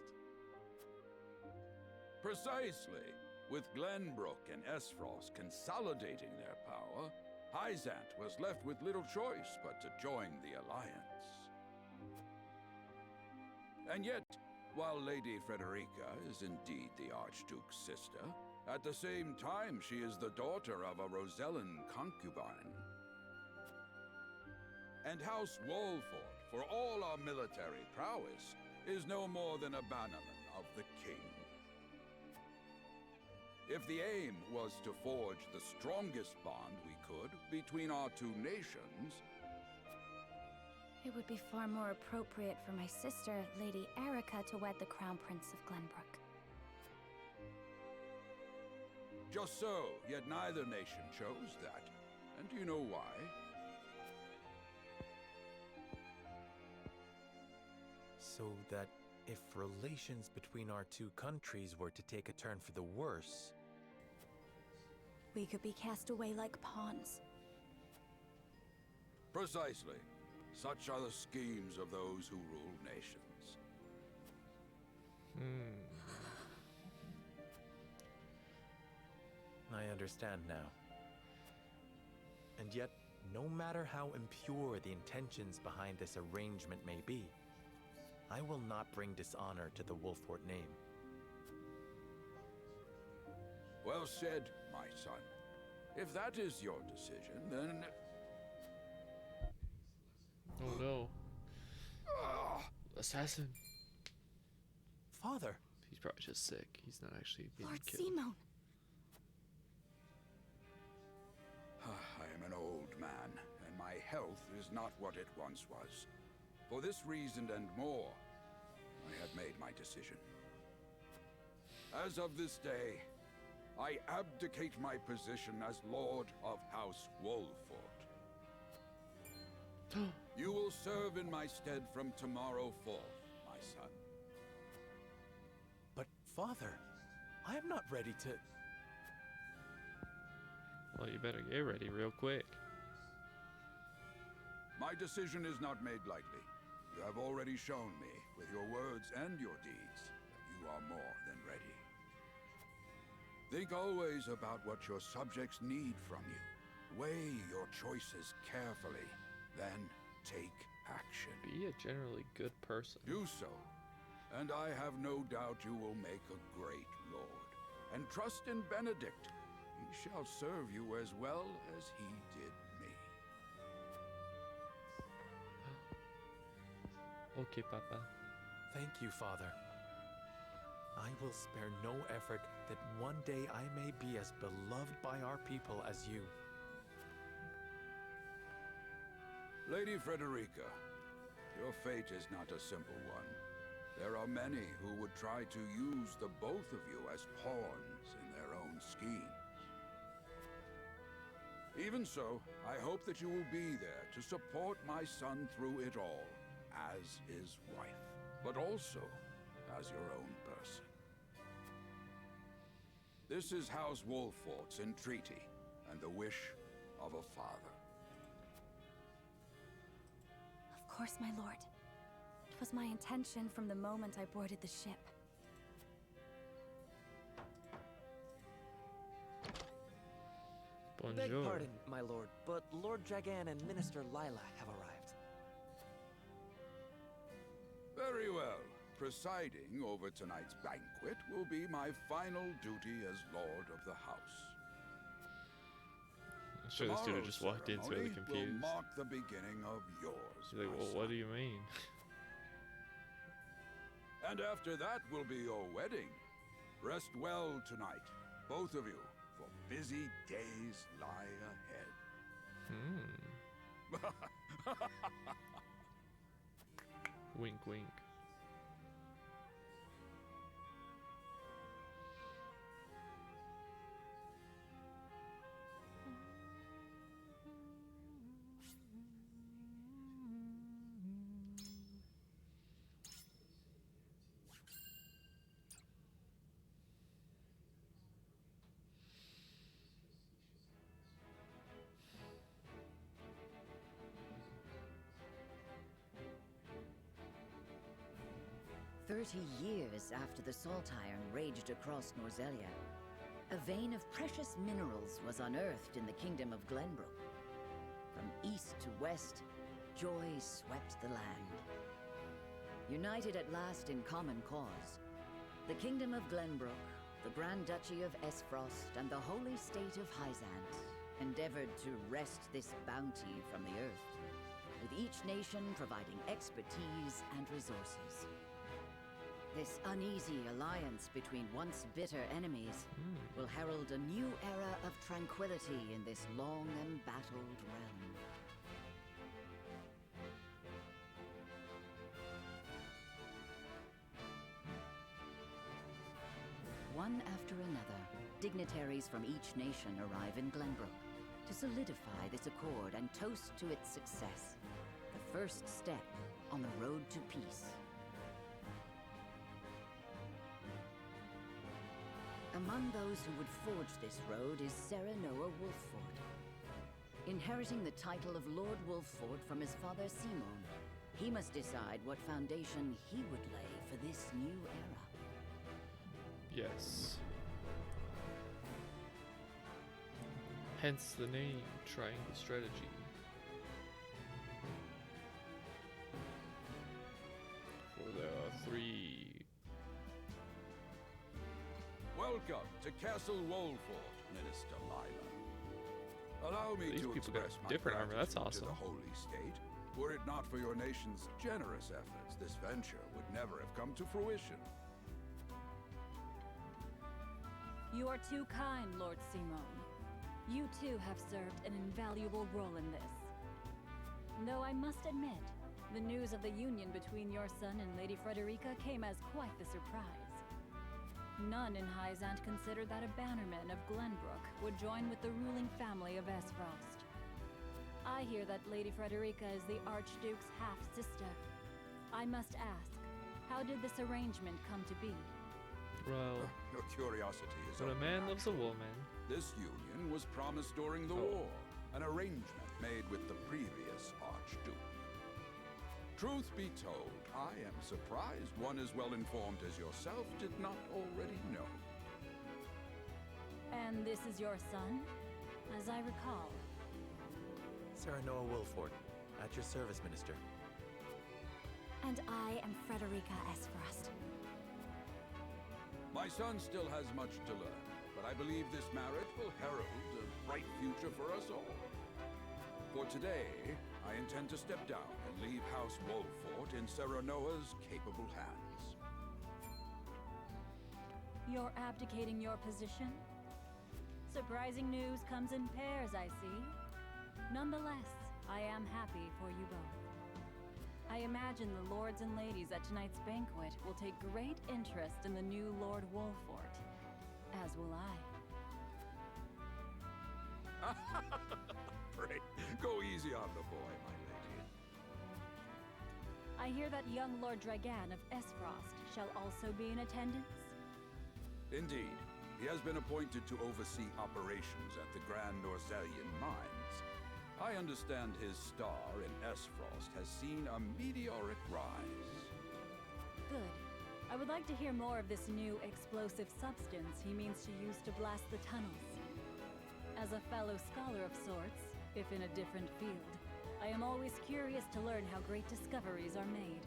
Precisely. With Glenbrook and Esfrost consolidating their power, Hyzant was left with little choice but to join the alliance. And yet, while Lady Frederica is indeed the Archduke's sister, at the same time she is the daughter of a Rosellan concubine. And House Wolfort, for all our military prowess, is no more than a bannerman of the king. If the aim was to forge the strongest bond we could between our two nations, It would be far more appropriate for my sister, Lady Erica, to wed the Crown Prince of Glenbrook. just so, yet neither nation chose that. And do you know why? So that if relations between our two countries were to take a turn for the worse, We could be cast away like pawns. Precisely. Such are the schemes of those who rule nations. I understand now. And yet, no matter how impure the intentions behind this arrangement may be, I will not bring dishonor to the Wolfort name. Well said, my son. If that is your decision, then... Oh no. Assassin. Father! He's probably just sick. He's not actually being Lord killed. Simon! I am an old man, and my health is not what it once was. For this reason and more, I have made my decision. As of this day, I abdicate my position as Lord of House Wolfort. You will serve in my stead from tomorrow forth, my son. But, Father, I am not ready to... Well, you better get ready real quick. My decision is not made lightly. You have already shown me, with your words and your deeds, that you are more than ready. Think always about what your subjects need from you. Weigh your choices carefully, then take action. Be a generally good person. Do so, and I have no doubt you will make a great lord. And trust in Benedict. He shall serve you as well as he did me. Okay, Papa. Thank you, Father. I will spare no effort that one day I may be as beloved by our people as you. Lady Frederica, your fate is not a simple one. There are many who would try to use the both of you as pawns in their own schemes. Even so, I hope that you will be there to support my son through it all, as his wife, but also as your own person. This is House Wolfort's entreaty, and the wish of a father. Of course, my lord. It was my intention from the moment I boarded the ship. Beg Bonjour. pardon, my lord, but Lord Dragan and Minister Lila have arrived. Very well. Presiding over tonight's banquet will be my final duty as Lord of the House. I'm sure this dude Tomorrow's just walked in really ceremony confused. will mark the beginning of yours, He's like, my well, son. what do you mean? And after that will be your wedding. Rest well tonight, both of you, for busy days lie ahead. Wink, wink. Years after the Salt Iron raged across Norzelia, a vein of precious minerals was unearthed in the kingdom of Glenbrook. From east to west, joy swept the land. United at last in common cause, the kingdom of Glenbrook, the Grand Duchy of Esfrost, and the holy state of Hyzant endeavored to wrest this bounty from the earth, with each nation providing expertise and resources. This uneasy alliance between once bitter enemies will herald a new era of tranquility in this long embattled realm. One after another, dignitaries from each nation arrive in Glenbrook to solidify this accord and toast to its success, the first step on the road to peace. Among those who would forge this road is Serenoa Wolfford. Inherited inheriting the title of Lord Wolffort from his father Simon. He must decide what foundation he would lay for this new era. Yes. Hence the name, Triangle Strategy. For there are 3. Welcome to Castle Wolffort, Minister Lila. Allow me These to people got express my different armor, that's gratitude awesome. to the Holy State. Were it not for your nation's generous efforts, this venture would never have come to fruition. You are too kind, Lord Simon. You too have served an invaluable role in this. Though I must admit, the news of the union between your son and Lady Frederica came as quite the surprise. None in Hyzant considered that a bannerman of Glenbrook would join with the ruling family of Esfrost. I hear that Lady Frederica is the Archduke's half-sister. I must ask, how did this arrangement come to be? Well, your curiosity is when a only man loves a natural. woman, This union was promised during the war, an arrangement made with the previous Archduke. Truth be told, I am surprised one as well informed as yourself did not already know. And this is your son? As I recall. Serenoa Wolffort, at your service, Minister. And I am Frederica Esfrost. My son still has much to learn, but I believe this marriage will herald a bright future for us all. For today, I intend to step down and leave House Wolffort in Serenoa's capable hands. You're abdicating your position? Surprising news comes in pairs, I see. Nonetheless, I am happy for you both. I imagine the lords and ladies at tonight's banquet will take great interest in the new Lord Wolffort, as will I. Pray, go easy on the boy, my lady. I hear that young Lord Dragan of Esfrost shall also be in attendance? Indeed. He has been appointed to oversee operations at the Grand Norzelian mines. I understand his star in Esfrost has seen a meteoric rise. Good. I would like to hear more of this new explosive substance he means to use to blast the tunnels. As a fellow scholar of sorts, if in a different field, I am always curious to learn how great discoveries are made.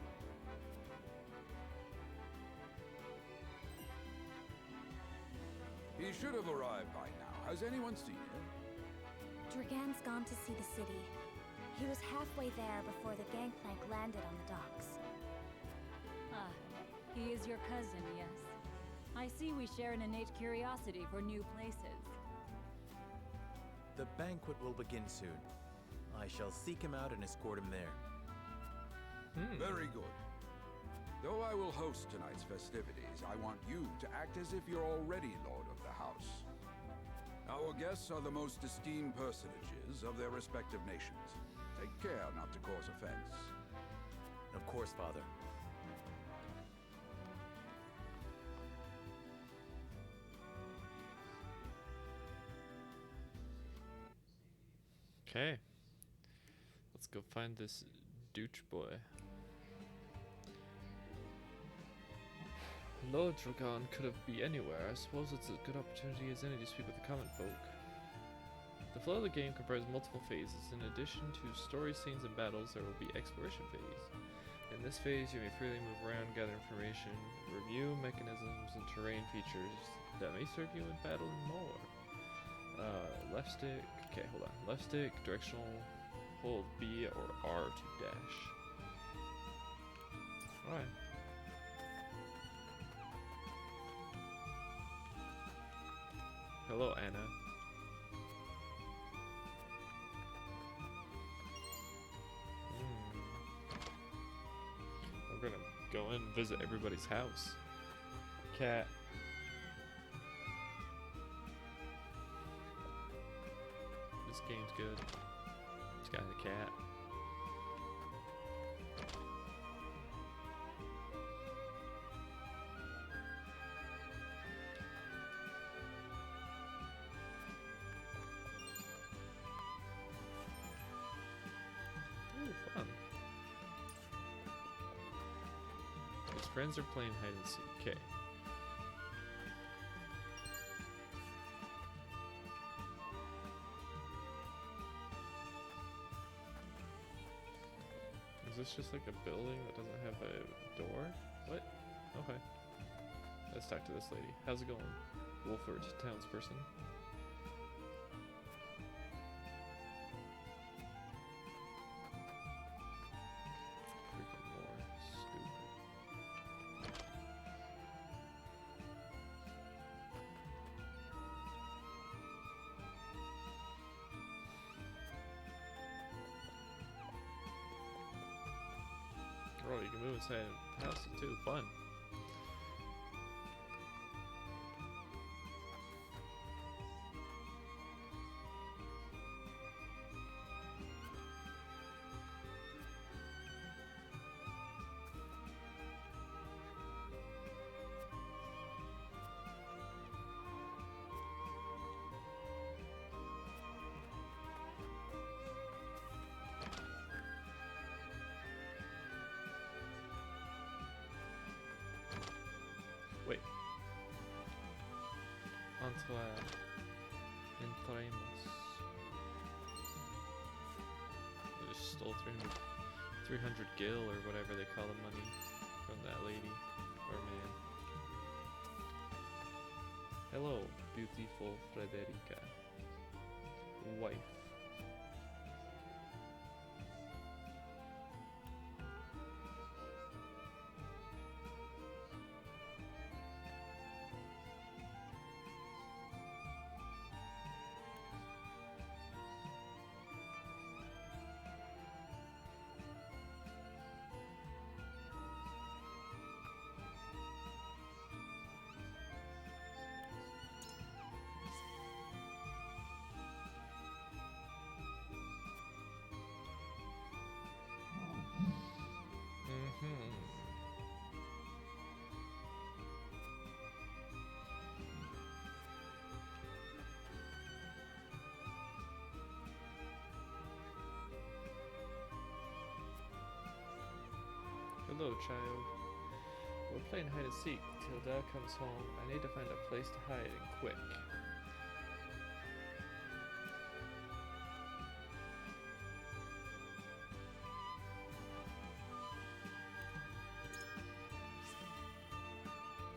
He should have arrived by now. Has anyone seen him? Dragan's gone to see the city. He was halfway there before the gangplank landed on the docks. Ah, he is your cousin, yes. I see we share an innate curiosity for new places. The banquet will begin soon. I shall seek him out and escort him there. Very good. Though I will host tonight's festivities, I want you to act as if you're already Lord of the House. Our guests are the most esteemed personages of their respective nations. Take care not to cause offense. Of course, Father. okay. Let's go find this douche boy. Lord Dragan could have be anywhere. I suppose it's a good opportunity as any to speak with the common folk. The flow of the game comprises multiple phases. In addition to story scenes and battles, there will be exploration phase. In this phase, you may freely move around, gather information, review mechanisms and terrain features that may serve you in battle and more. Left stick, okay, hold on. Left stick, directional, hold B or R to dash. Alright. Hello, Anna. We're gonna go in and visit everybody's house. Cat. This game's good. This guy's a cat. friends are playing hide and seek. Okay. Is this just like a building that doesn't have a door? What? Okay. Let's talk to this lady. How's it going? Wolford, townsperson. Freaking more. Stupid. Oh, you can move inside the house too. Fun. Wait. Entremos. I just stole 300 gil or whatever they call the money from that lady or man. Hello, beautiful Frederica. Wife. Hello, child. We're playing hide and seek till Dad comes home. I need to find a place to hide and quick.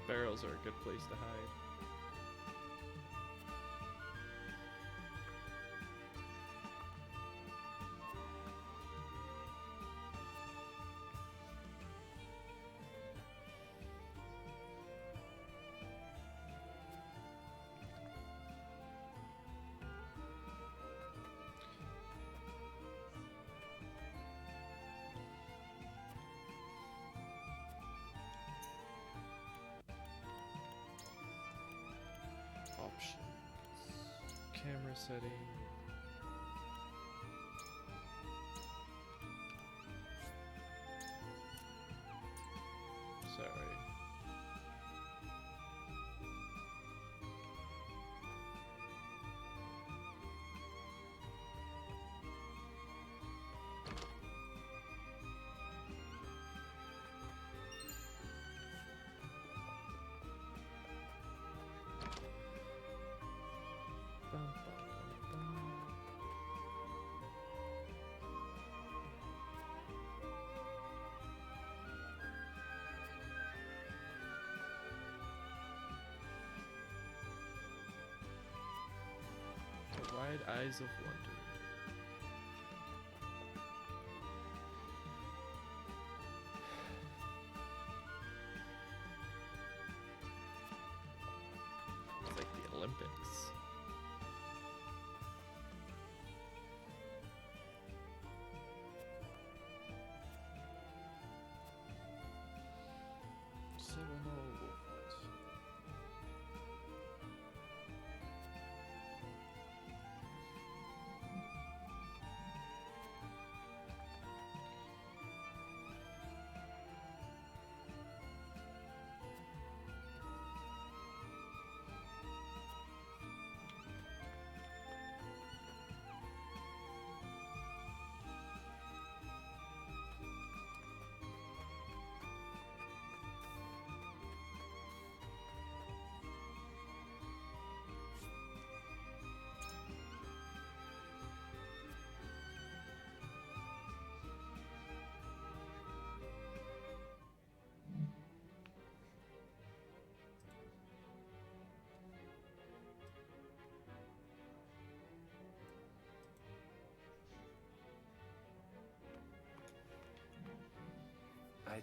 Barrels are a good place to hide. Options. Camera setting. Sorry. The wide eyes of wonder. It's like the Olympics.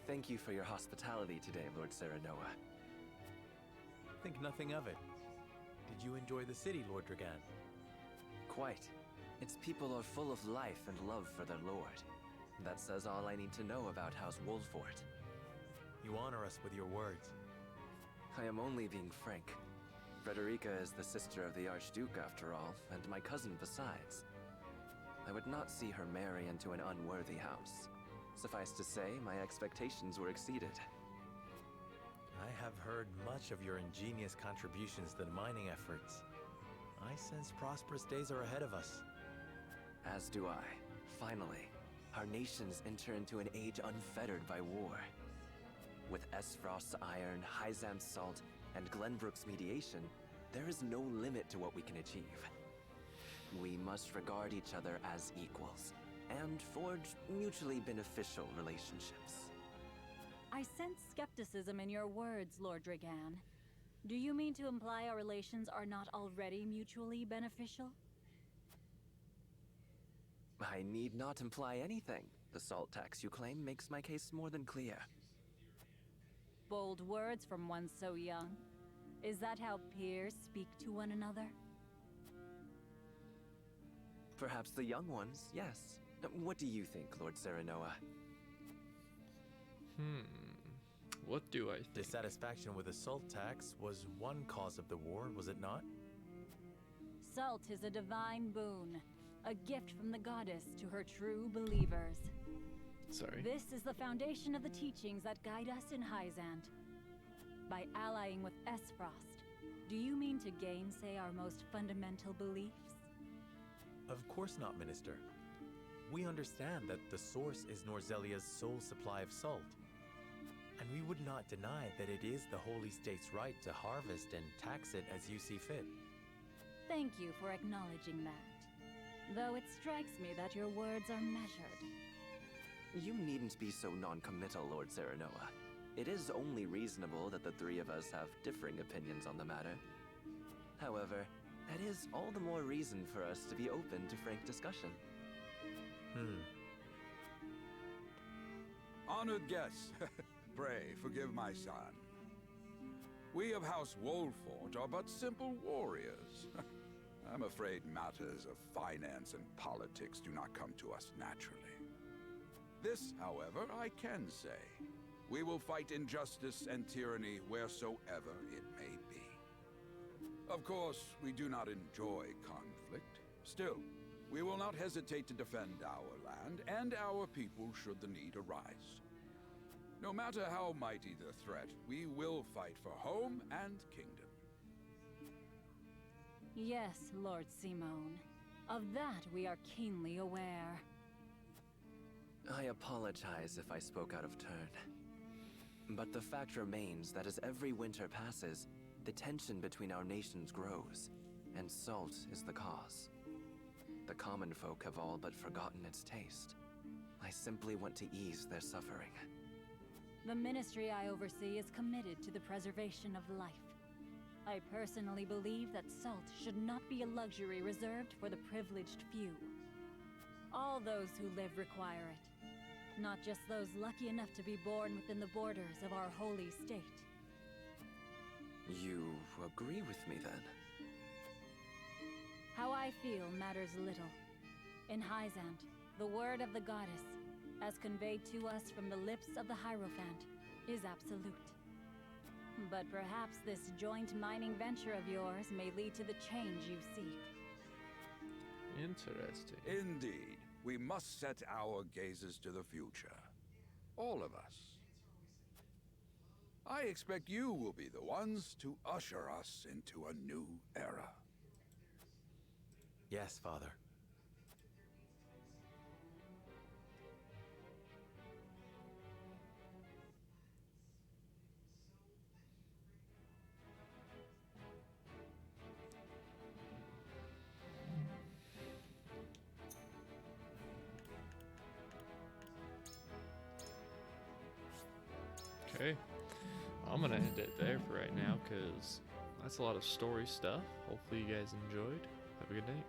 Thank you for your hospitality today, Lord Serenoa. Think nothing of it. Did you enjoy the city, Lord Dragan? Quite. Its people are full of life and love for their lord. That says all I need to know about House Wolfort. You honor us with your words. I am only being frank. Frederica is the sister of the Archduke, after all, and my cousin besides. I would not see her marry into an unworthy house. Suffice to say, my expectations were exceeded. I have heard much of your ingenious contributions to the mining efforts. I sense prosperous days are ahead of us. As do I. Finally, our nations enter into an age unfettered by war. With Esfrost's iron, Hyzam's salt, and Glenbrook's mediation, there is no limit to what we can achieve. We must regard each other as equals, and forge mutually beneficial relationships. I sense skepticism in your words, Lord Dragan. Do you mean to imply our relations are not already mutually beneficial? I need not imply anything. The salt tax you claim makes my case more than clear. Bold words from one so young. Is that how peers speak to one another? Perhaps the young ones, yes. What do you think, Lord Serenoa? What do I think? Dissatisfaction with the salt tax was one cause of the war, was it not? Salt is a divine boon, a gift from the goddess to her true believers. Sorry. This is the foundation of the teachings that guide us in Hyzant. By allying with Esfrost, do you mean to gainsay our most fundamental beliefs? Of course not, Minister. We understand that the source is Norzelia's sole supply of salt. And we would not deny that it is the Holy State's right to harvest and tax it as you see fit. Thank you for acknowledging that. Though it strikes me that your words are measured. You needn't be so non-committal, Lord Serenoa. It is only reasonable that the three of us have differing opinions on the matter. However, that is all the more reason for us to be open to frank discussion. Honored guests, pray forgive my son. We of House Wolfort are but simple warriors. I'm afraid matters of finance and politics do not come to us naturally. This, however, I can say. We will fight injustice and tyranny wheresoever it may be. Of course, we do not enjoy conflict. Still, we will not hesitate to defend our land and our people should the need arise. No matter how mighty the threat, we will fight for home and kingdom. Yes, Lord Simone. Of that we are keenly aware. I apologize if I spoke out of turn. But the fact remains that as every winter passes, the tension between our nations grows, and salt is the cause. The common folk have all but forgotten its taste. I simply want to ease their suffering. The ministry I oversee is committed to the preservation of life. I personally believe that salt should not be a luxury reserved for the privileged few. All those who live require it, not just those lucky enough to be born within the borders of our holy state. You agree with me, then? How I feel matters little. In Hyzant, the word of the goddess, as conveyed to us from the lips of the Hierophant, is absolute. But perhaps this joint mining venture of yours may lead to the change you seek. Interesting. Indeed. We must set our gazes to the future. All of us. I expect you will be the ones to usher us into a new era. Yes, Father. Okay, I'm gonna end it there for right now because that's a lot of story stuff. Hopefully you guys enjoyed. Have a good night.